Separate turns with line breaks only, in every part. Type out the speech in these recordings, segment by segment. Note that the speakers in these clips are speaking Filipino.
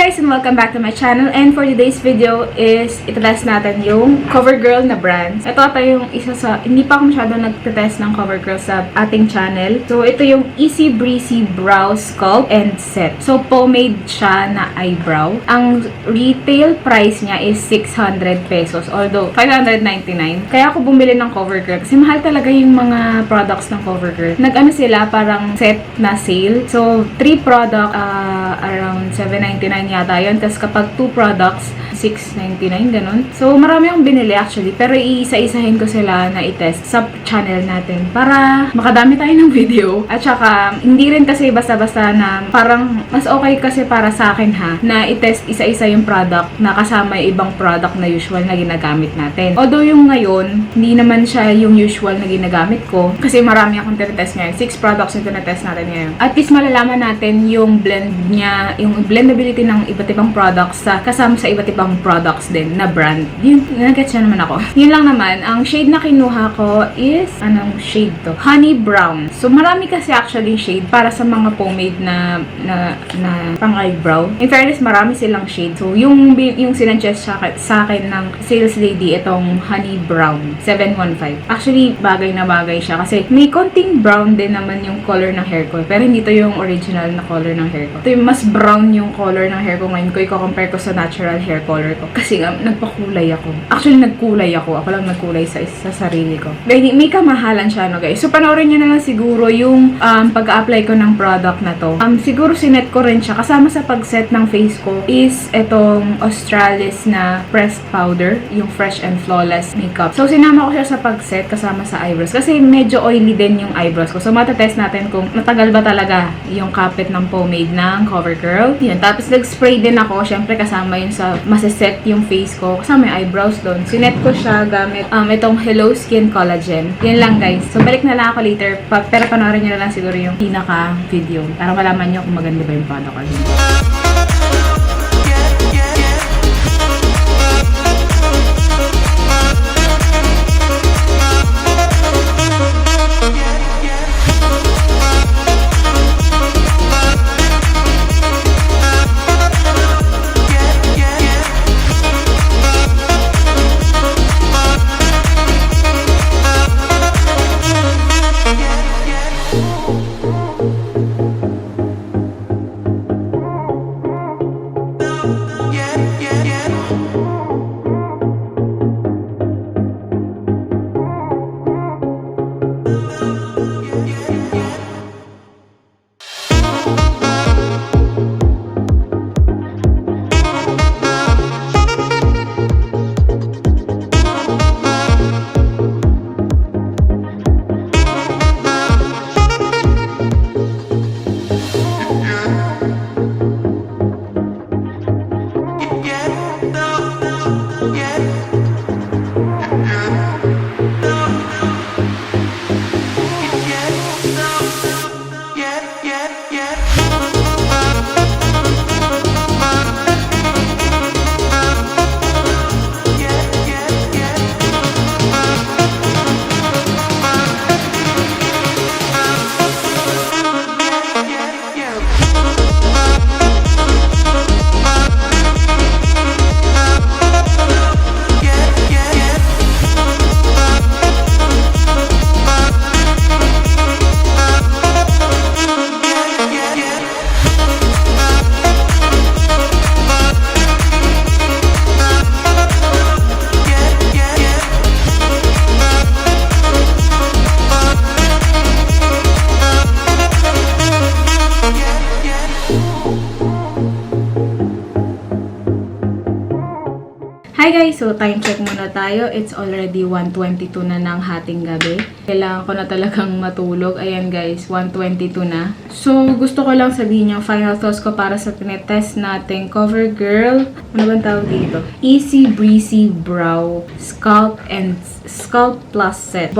guys and welcome back to my channel, and for today's video is itetest natin yung Covergirl na brands. Ito yung isa sa, hindi pa ako masyado nagtetest ng Covergirl sa ating channel. So ito yung Easy Breezy Brow Sculpt and Set. So pomade siya na eyebrow. Ang retail price niya is 600 pesos, although 599. Kaya ako bumili ng Covergirl kasi mahal talaga yung mga products ng Covergirl. Nag-ano sila, parang set na sale. So 3 product, around 799 yata yun. Tapos kapag 2 products, 699, ganun. So, marami akong binili actually. Pero iisa-isahin ko sila na i-test sa channel natin para makadami tayo ng video. At saka, hindi rin kasi basta-basta na parang mas okay kasi para sa akin na i-test isa-isa yung product na kasama yung ibang product na usual na ginagamit natin. Although yung ngayon, hindi naman siya yung usual na ginagamit ko kasi marami akong tinetest ngayon. 6 products yung tinetest natin ngayon. At least malalaman natin yung blend niya, yung blendability ng iba't ibang products sa kasama sa iba't ibang products din na brand. Yun, nag-gets siya naman ako. Yun lang naman, ang shade na kinuha ko is, anong shade to? Honey Brown. So, marami kasi actually shade para sa mga pomade na pang eyebrow. In fairness, marami silang shade. So, yung sinuggest sa akin ng sales lady, itong Honey Brown 715. Actually, bagay na bagay siya kasi may konting brown din naman yung color ng hair ko. Pero hindi to yung original na color ng hair ko. Ito yung mas brown yung color ng hair ko ngayon ko. I-compare ko sa natural hair color ko. Kasi nga, nagpakulay ako. Actually, nagkulay ako. Ako lang nagkulay sa sarili ko. May kamahalan siya, no guys. So, panoorin nyo na lang siguro yung pag-a-apply ko ng product na to. Siguro sinet ko rin siya. Kasama sa pag-set ng face ko is itong Australis na pressed powder. Yung Fresh and Flawless makeup. So, sinama ko siya sa pag-set kasama sa eyebrows. Kasi medyo oily din yung eyebrows ko. So, matatest natin kung matagal ba talaga yung kapit ng pomade ng Covergirl. Yan. Tapos, nag-spray din ako. Syempre, kasama yun sa masaset yung face ko. Kasama yung eyebrows doon. Sinet ko siya gamit itong Hello Skin Collagen. Yan lang, guys. So, balik na lang ako later. Pero panoorin nyo na lang siguro yung pinaka-video para malaman nyo kung maganda ba yung product ko. Hi guys! So, time check muna tayo. It's already 1:22 na ng hating gabi. Kailangan ko na talagang matulog. Ayan guys, 1:22 na. So, gusto ko lang sabihin yung final thoughts ko para sa tinetest natin Covergirl. Ano bang tawag dito? Easy Breezy Brow Sculpt and Sculpt Plus Set.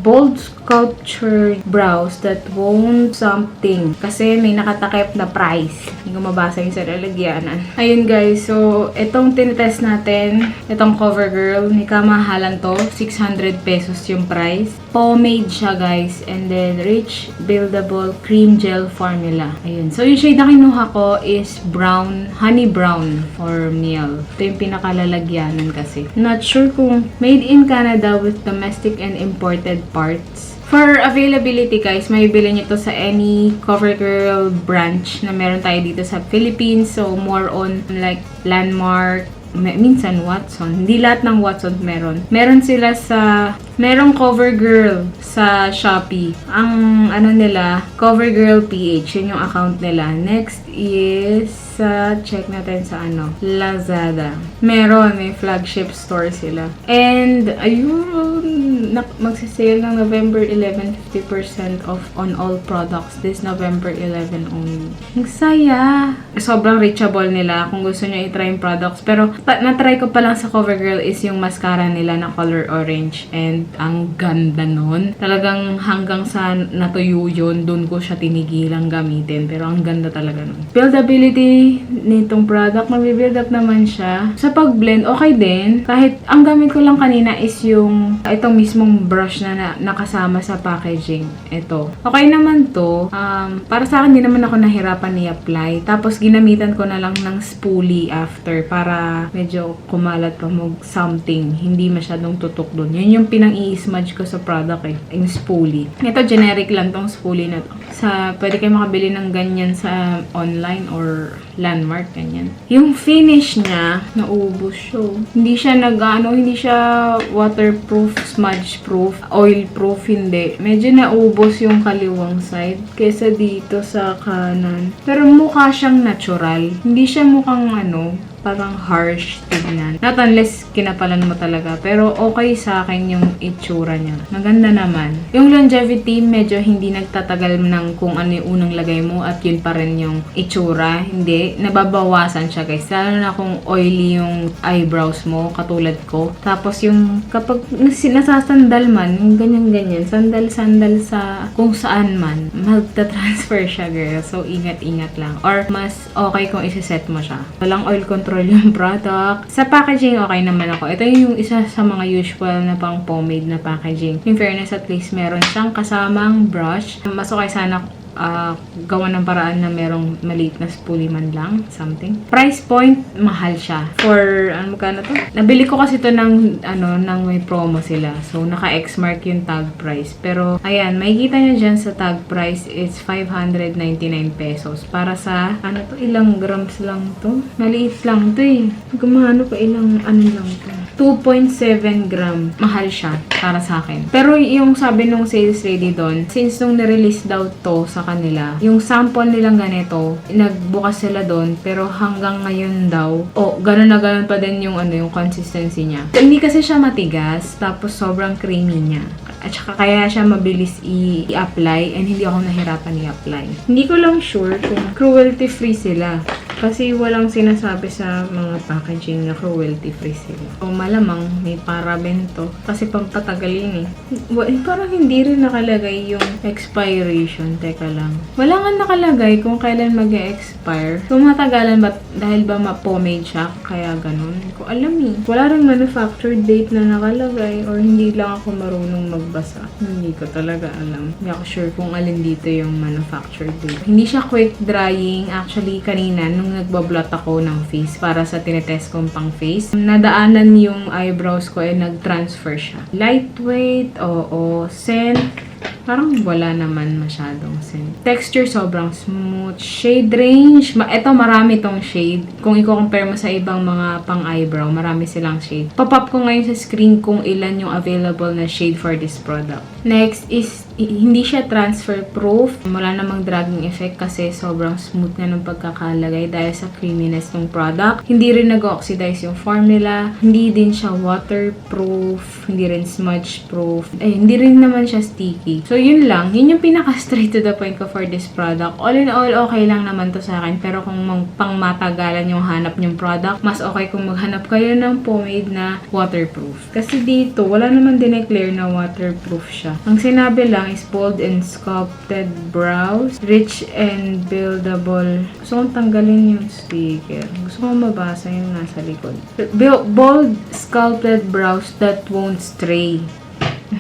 Bold sculptured brows that won't something. Kasi may nakatakip na price. Hindi ko mabasa yung sa lalagyanan. Ayun guys, so itong tinitest natin, itong Covergirl, may kamahalan to. 600 pesos yung price. Pomade siya guys. And then rich buildable cream gel formula. Ayun. So yung shade na kinuha ko is brown, honey brown or meal. Ito yung pinakalalagyanan kasi. Not sure kung made in Canada with domestic and imported parts. For availability guys, may bilhin nyo to sa any Covergirl branch na meron tayo dito sa Philippines. So more on like Landmark, minsan Watson. Hindi lahat ng Watson meron. Merong Covergirl sa Shopee. Ang ano nila, Covergirl PH. Yun yung account nila. Next is check natin sa Lazada. May flagship store sila. And ayun, magsisale ng November 11, 50% off on all products this November 11 only. Ang saya! Sobrang reachable nila kung gusto nyo i-try yung products. Pero na-try ko pa lang sa Covergirl is yung mascara nila na color orange. And ang ganda nun. Talagang hanggang sa natuyo yun, dun ko siya tinigilang gamitin. Pero ang ganda talaga nun. Buildability nitong product, mag-build up naman siya. Sa pag-blend, okay din. Kahit ang gamit ko lang kanina is yung itong mismong brush na nakasama sa packaging. Ito. Okay naman to. Para sa akin, di naman ako nahirapan i-apply. Tapos, ginamitan ko na lang ng spoolie after para medyo kumalat pa something. Hindi masyadong tutok dun. Yun yung pinang-i-smudge ko sa product eh. Yung spoolie. Ito, generic lang tong spoolie na to. Pwede kayo makabili ng ganyan sa online or Landmark, ganyan. Yung finish niya, naubos siya. Hindi siya waterproof, smudge proof, oil proof, hindi. Medyo naubos yung kaliwang side kesa dito sa kanan. Pero mukha siyang natural. Hindi siya mukhang parang harsh tignan. Not unless kinapalan mo talaga. Pero okay sa akin yung itsura niya. Maganda naman. Yung longevity, medyo hindi nagtatagal ng kung ano yung unang lagay mo at yun pa rin yung itsura. Hindi. Nababawasan siya guys. Lalo na kung oily yung eyebrows mo, katulad ko. Tapos yung kapag nasasandal man, yung ganyan-ganyan, sandal-sandal sa kung saan man, magta-transfer siya girl. So, ingat-ingat lang. Or mas okay kung isiset mo siya. Walang oil control yung product. Sa packaging, okay naman ako. Ito yung isa sa mga usual na pang pomade na packaging. In fairness, at least meron siyang kasamang brush. Mas okay sana gawa ng paraan na merong maliit na spoolie man lang. Something. Price point, mahal siya. For, magkano to? Nabili ko kasi to ng may promo sila. So, naka-X mark yung tag price. Pero, ayan, makikita nyo dyan sa tag price is 599 pesos. Para sa, ilang grams lang to? Maliit lang to eh. Gumano pa ilang, lang to? 2.7 gram. Mahal siya para sa akin. Pero yung sabi nung sales lady doon, since nung na-release daw to sa kanila, yung sample nilang ganito, nagbukas sila doon, pero hanggang ngayon daw, ganun na ganun pa din yung yung consistency niya. Hindi kasi siya matigas, tapos sobrang creamy niya. At saka kaya siya mabilis i-apply and hindi ako nahirapan i-apply. Hindi ko lang sure kung cruelty-free sila. Kasi walang sinasabi sa mga packaging na cruelty-free sila. O malamang may paraben to. Kasi pampatagal yun eh. Parang hindi rin nakalagay yung expiration. Teka lang. Wala nga nakalagay kung kailan mag-expire. So matagalan ba dahil ba ma-pomade siya? Kaya ganun. Hindi ko alam eh. Wala rin manufactured date na nakalagay or hindi lang ako marunong magbasa. Hindi ko talaga alam. Hindi ako sure kung alin dito yung manufactured date. Hindi siya quick drying. Actually, kanina nung nagbablot ako ng face para sa tinetest kong pang face, nadaanan yung eyebrows ko nag-transfer siya. Lightweight, scent, parang wala naman masyadong scent. Texture sobrang smooth. Shade range, ito marami tong shade. Kung i-compare mo sa ibang mga pang eyebrow, marami silang shade. Pop-up ko ngayon sa screen kung ilan yung available na shade for this product. Next is hindi siya transfer proof. Wala namang dragging effect kasi sobrang smooth na ng pagkakalagay dahil sa creaminess ng product. Hindi rin nag-oxidize yung formula. Hindi din siya waterproof. Hindi rin smudge proof. Hindi rin naman siya sticky. So So, yun lang. Yun yung pinaka-straight to the point ko for this product. All in all, okay lang naman to sa akin. Pero kung pang matagalan yung hanap yung product, mas okay kung maghanap kayo ng pomade na waterproof. Kasi dito, wala naman dineclare na waterproof siya. Ang sinabi lang is bold and sculpted brows, rich and buildable. Gusto kong tanggalin yung sticker. Gusto kong mabasa yung nasa likod. Bold sculpted brows that won't stray.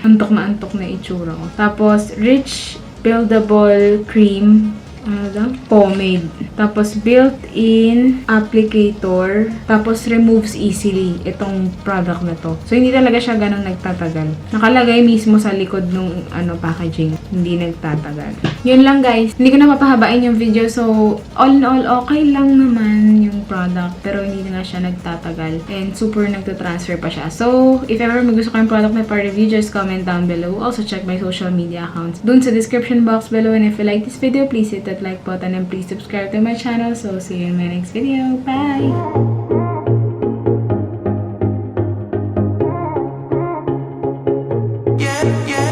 Antok na itsura ko. Tapos, rich, buildable cream. Ano daw? Pomade. Tapos, built-in applicator. Tapos, removes easily itong product na to. So, hindi talaga siya ganun nagtatagal. Nakalagay mismo sa likod nung packaging. Hindi nagtatagal. Yun lang, guys. Hindi ko na mapahabain yung video. So, all in all, okay lang naman yung product. Pero, hindi na siya nagtatagal. And, super nagtatransfer pa siya. So, if ever may gusto kayong product na pa-review, just comment down below. Also, check my social media accounts dun sa description box below. And if you like this video, please hit that like button and please subscribe to my channel. So, see you in my next video. Bye!
Yeah, yeah.